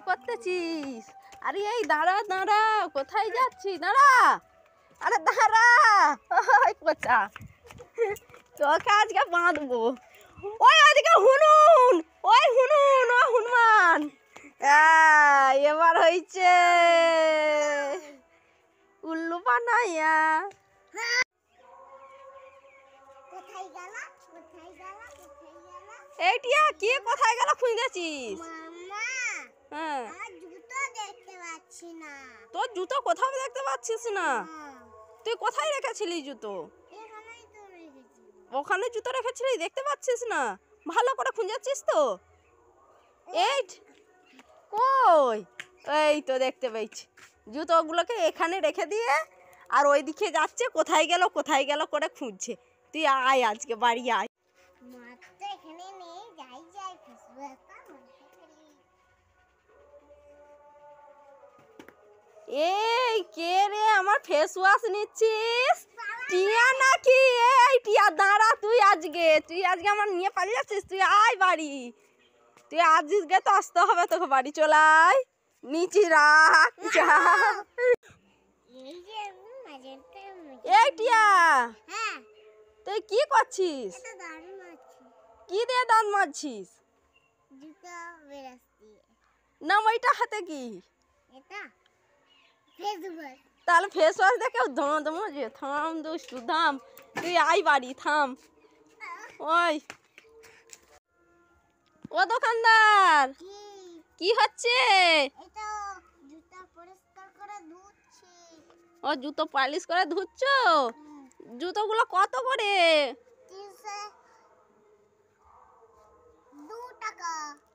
করতেছিস? আরে এই দাঁড়া দাঁড়া, কোথায় যাচ্ছিস? দাঁড়া, আরে দাঁড়া। ওই কোথা, তোকে আজকে বাঁধবো। ওই আজকে হুনুন, ওই হুনুন, ও হনুমান। এবার হয়েছে উল্লু বানাইয়া। এই টিয়া, কে কোথায় গেল খুঁজেছিস? হ্যাঁ, তোর জুতো কোথাও দেখতে পাচ্ছিস না। তুই কোথায় রেখেছিলি জুতো? ওখানে জুতো রেখেছিলি, দেখতে পাচ্ছিস না? ভালো করে খুঁজেছিস তো? এই কই, এই তো দেখতে পেয়েছি। জুতোগুলোকে এখানে রেখে দিয়ে আর ওই দিকে যাচ্ছে, কোথায় গেল কোথায় গেল করে খুঁজছে। তুই আয় আজকে বাড়ি আয়। এই কে রে, আমার ফেস ওয়াশ নিচ্ছিস? টিয়া নাকি? এই টিয়া দাঁড়া, তুই আজকে আমার নিয়ে পালিয়ে যাচ্ছিস? তুই আয় বাড়ি, তুই আজকে তো আসতে হবে তোকে বাড়ি। চলাই নিচে রাখ যা। এই টিয়া, তুই কি করছিস? কি দিয়ে দাঁত মাজছিস? না ওইটা হাতে কি? তাহলে ফেস ওয়াশ দেখে যে থাম দুষ্টু থাম, তুই আয় বাড়ি থাম। ওই ও দোকানদার, কি হচ্ছে? ও জুতো পালিশ করে ধুচ্ছ? জুতোগুলো কত করে?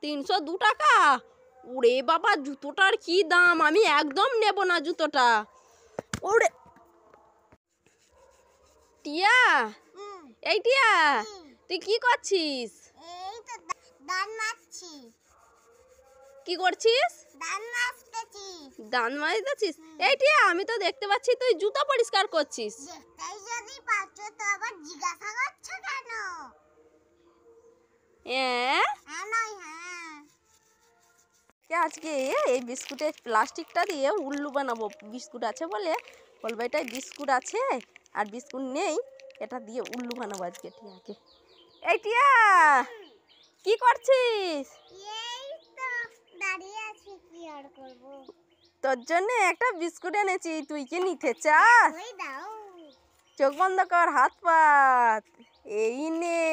302 টাকা? ওরে বাবা, জুতোটার কি দাম! আমি একদম নেব না জুতোটা। ওরে টিয়া, এই টিয়া, তুই কি করছিস? কি করছিস? দান মাজতেছিস? এই টিয়া, আমি তো দেখতে পাচ্ছি তুই জুতো পরিষ্কার করছিস। আজকে এই বিস্কুটের প্লাস্টিকটা দিয়ে উল্লু বানাবো। বিস্কুট আছে বলে বলবো এটাই বিস্কুট আছে, আর বিস্কুট নেই, এটা দিয়ে উল্লু বানাবো আজকে টিয়াকে। এই টিয়া, কি করছিস? তোর জন্য একটা বিস্কুট এনেছি, তুই কি নিতে চাস? চোখ বন্ধ কর, হাত পাত, এই নে।